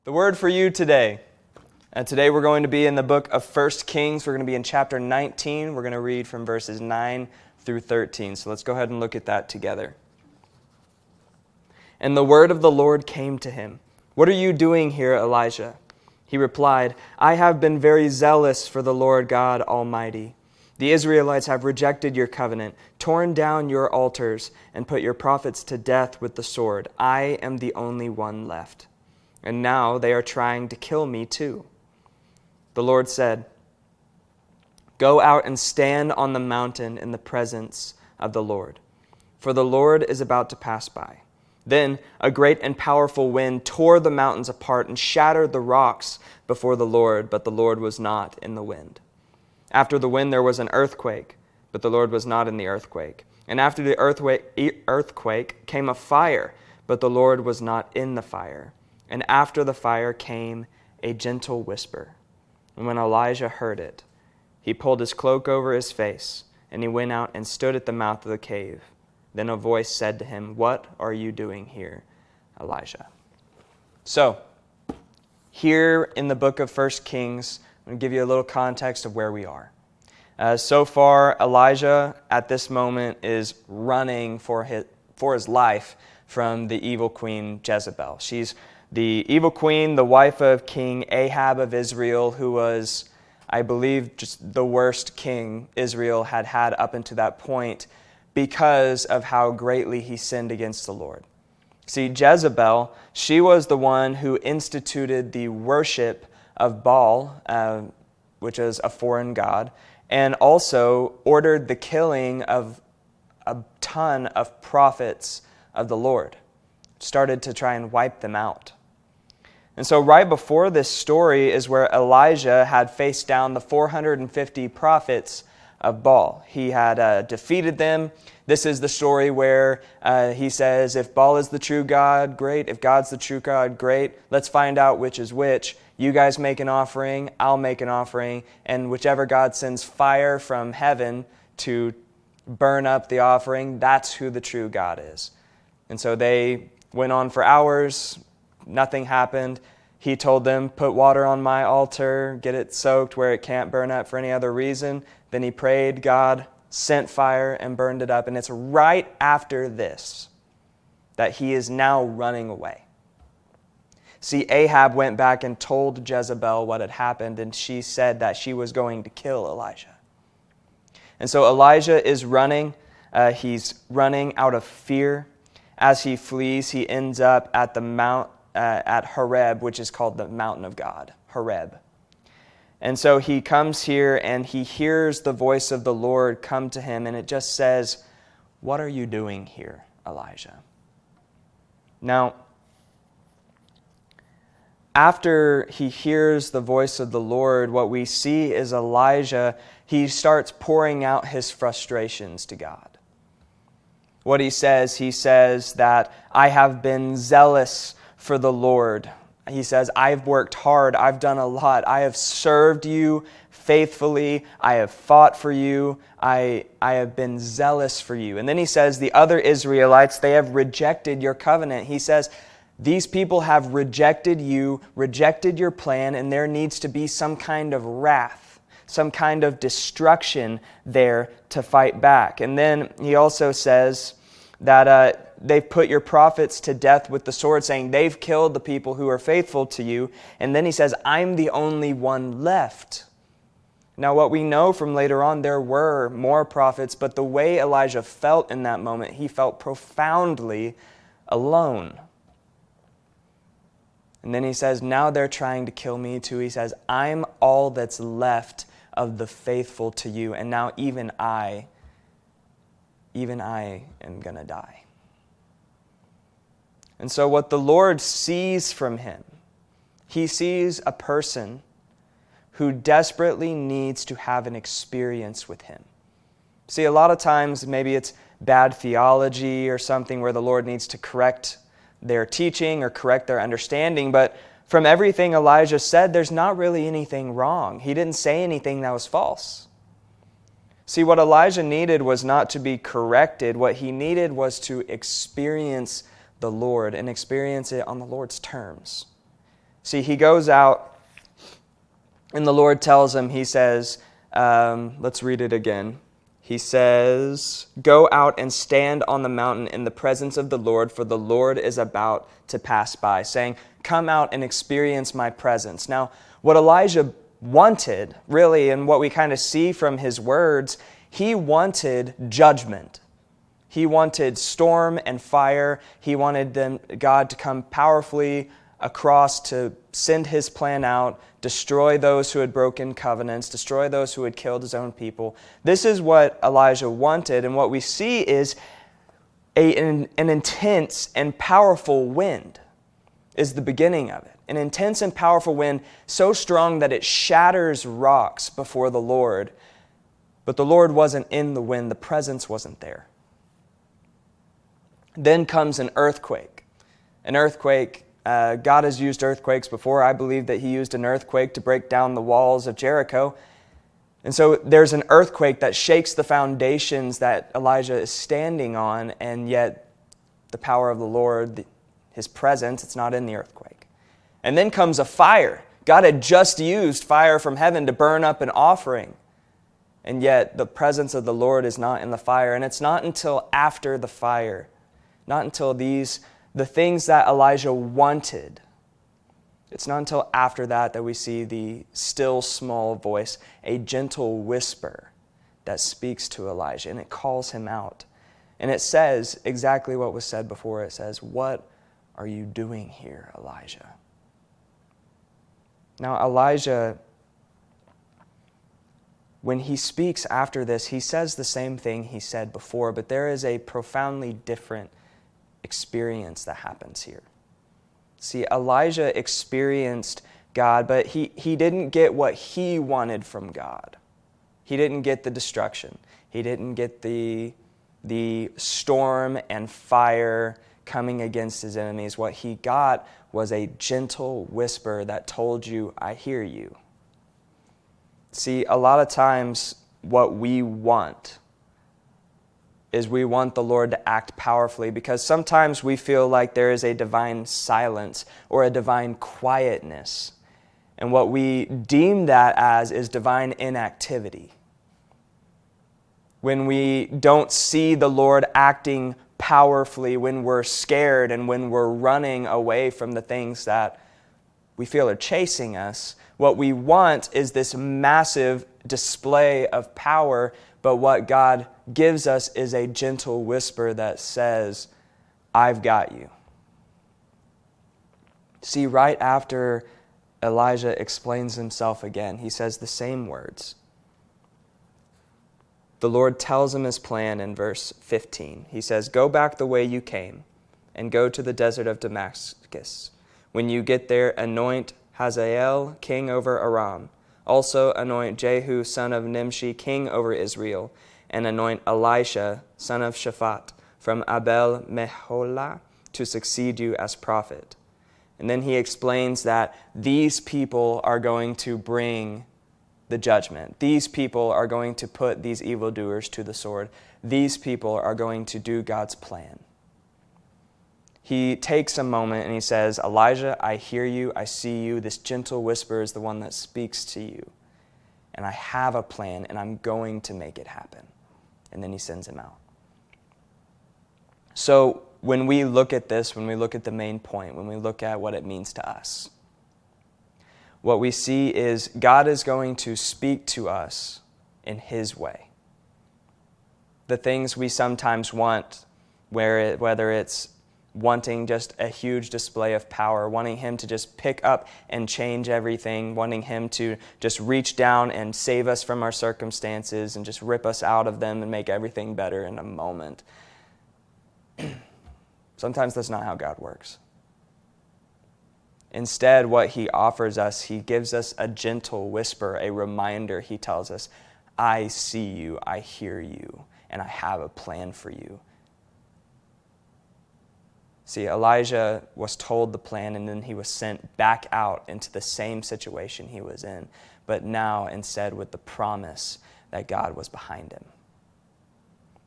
The word for you today. Today we're going to be in the book of 1 Kings. We're going to be in chapter 19. We're going to read from verses 9 through 13. So let's go ahead and look at that together. And the word of the Lord came to him. "What are you doing here, Elijah?" He replied, "I have been very zealous for the Lord God Almighty. The Israelites have rejected your covenant, torn down your altars, and put your prophets to death with the sword. I am the only one left. And now they are trying to kill me too." The Lord said, "Go out and stand on the mountain in the presence of the Lord, for the Lord is about to pass by." Then a great and powerful wind tore the mountains apart and shattered the rocks before the Lord, but the Lord was not in the wind. After the wind there was an earthquake, but the Lord was not in the earthquake. And after the earthquake came a fire, but the Lord was not in the fire. And after the fire came a gentle whisper. And when Elijah heard it, he pulled his cloak over his face, and he went out and stood at the mouth of the cave. Then a voice said to him, "What are you doing here, Elijah?" So, here in the book of 1 Kings, I'm going to give you a little context of where we are. So far, Elijah at this moment is running for his life from the evil queen Jezebel. She's the evil queen, the wife of King Ahab of Israel, who was, I believe, just the worst king Israel had had up until that point because of how greatly he sinned against the Lord. See, Jezebel, she was the one who instituted the worship of Baal, which is a foreign god, and also ordered the killing of a ton of prophets of the Lord. Started to try and wipe them out. And so right before this story is where Elijah had faced down the 450 prophets of Baal. He had defeated them. This is the story where he says, if Baal is the true God, great. If God's the true God, great. Let's find out which is which. You guys make an offering, I'll make an offering, and whichever God sends fire from heaven to burn up the offering, that's who the true God is. And so they went on for hours. Nothing happened. He told them, put water on my altar, get it soaked where it can't burn up for any other reason. Then he prayed, God sent fire and burned it up. And it's right after this that he is now running away. See, Ahab went back and told Jezebel what had happened, and she said that she was going to kill Elijah. And so Elijah is running. He's running out of fear. As he flees, he ends up at the mount at Horeb, which is called the mountain of God, Horeb. And so he comes here and he hears the voice of the Lord come to him, and it just says, "What are you doing here, Elijah?" Now, after he hears the voice of the Lord, what we see is Elijah, he starts pouring out his frustrations to God. What he says that I have been zealous for the Lord. He says, I've worked hard, I've done a lot, I have served you faithfully, I have fought for you, I have been zealous for you. And then he says, the other Israelites, they have rejected your covenant. He says, these people have rejected you, rejected your plan, and there needs to be some kind of wrath, some kind of destruction there to fight back. And then he also says that they've put your prophets to death with the sword, saying they've killed the people who are faithful to you. And then he says, I'm the only one left. Now what we know from later on, there were more prophets, but the way Elijah felt in that moment, he felt profoundly alone. And then he says, now they're trying to kill me too. He says, I'm all that's left of the faithful to you, and now even I am going to die. And so what the Lord sees from him, he sees a person who desperately needs to have an experience with him. See, a lot of times maybe it's bad theology or something where the Lord needs to correct their teaching or correct their understanding, but from everything Elijah said, there's not really anything wrong. He didn't say anything that was false. See, what Elijah needed was not to be corrected. What he needed was to experience the Lord and experience it on the Lord's terms. See, he goes out, and the Lord tells him, he says, let's read it again. He says, "Go out and stand on the mountain in the presence of the Lord, for the Lord is about to pass by," saying, come out and experience my presence. Now, what Elijah wanted, really, and what we kind of see from his words, he wanted judgment. He wanted storm and fire. He wanted God to come powerfully across to send his plan out, destroy those who had broken covenants, destroy those who had killed his own people. This is what Elijah wanted, and what we see is an intense and powerful wind is the beginning of it. An intense and powerful wind, so strong that it shatters rocks before the Lord. But the Lord wasn't in the wind. The presence wasn't there. Then comes an earthquake. An earthquake, God has used earthquakes before. I believe that he used an earthquake to break down the walls of Jericho. And so there's an earthquake that shakes the foundations that Elijah is standing on, and yet the power of the Lord, his presence, it's not in the earthquake. And then comes a fire. God had just used fire from heaven to burn up an offering. And yet the presence of the Lord is not in the fire. And it's not until after the fire, not until the things that Elijah wanted, it's not until after that we see the still small voice, a gentle whisper that speaks to Elijah, and it calls him out. And it says exactly what was said before. It says, "What are you doing here, Elijah?" Now, Elijah, when he speaks after this, he says the same thing he said before, but there is a profoundly different experience that happens here. See, Elijah experienced God, but he didn't get what he wanted from God. He didn't get the destruction. He didn't get the storm and fire coming against his enemies. What he got was a gentle whisper that told you, "I hear you." See, a lot of times what we want is we want the Lord to act powerfully, because sometimes we feel like there is a divine silence or a divine quietness. And what we deem that as is divine inactivity. When we don't see the Lord acting powerfully, when we're scared and when we're running away from the things that we feel are chasing us, what we want is this massive display of power, but what God gives us is a gentle whisper that says, "I've got you." See, right after Elijah explains himself again, he says the same words. The Lord tells him his plan in verse 15. He says, "Go back the way you came and go to the desert of Damascus. When you get there, anoint Hazael king over Aram. Also anoint Jehu son of Nimshi king over Israel, and anoint Elisha son of Shaphat from Abel Meholah to succeed you as prophet." And then he explains that these people are going to bring the judgment. These people are going to put these evildoers to the sword. These people are going to do God's plan. He takes a moment and he says, "Elijah, I hear you, I see you. This gentle whisper is the one that speaks to you. And I have a plan, and I'm going to make it happen." And then he sends him out. So when we look at this, when we look at the main point, when we look at what it means to us, what we see is God is going to speak to us in his way. The things we sometimes want, whether it's wanting just a huge display of power, wanting him to just pick up and change everything, wanting him to just reach down and save us from our circumstances and just rip us out of them and make everything better in a moment. Sometimes that's not how God works. Instead, what he offers us, he gives us a gentle whisper, a reminder. He tells us, "I see you, I hear you, and I have a plan for you." See, Elijah was told the plan, and then he was sent back out into the same situation he was in, but now instead with the promise that God was behind him.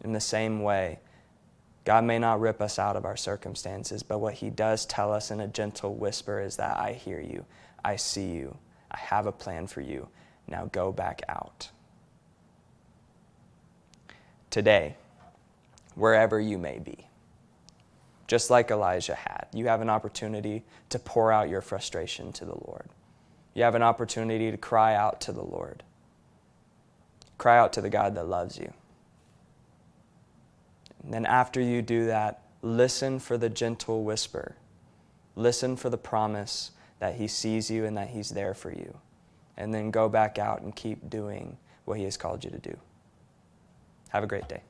In the same way, God may not rip us out of our circumstances, but what he does tell us in a gentle whisper is that I hear you, I see you, I have a plan for you. Now go back out. Today, wherever you may be, just like Elijah had, you have an opportunity to pour out your frustration to the Lord. You have an opportunity to cry out to the Lord. Cry out to the God that loves you. And then after you do that, listen for the gentle whisper. Listen for the promise that he sees you and that he's there for you. And then go back out and keep doing what he has called you to do. Have a great day.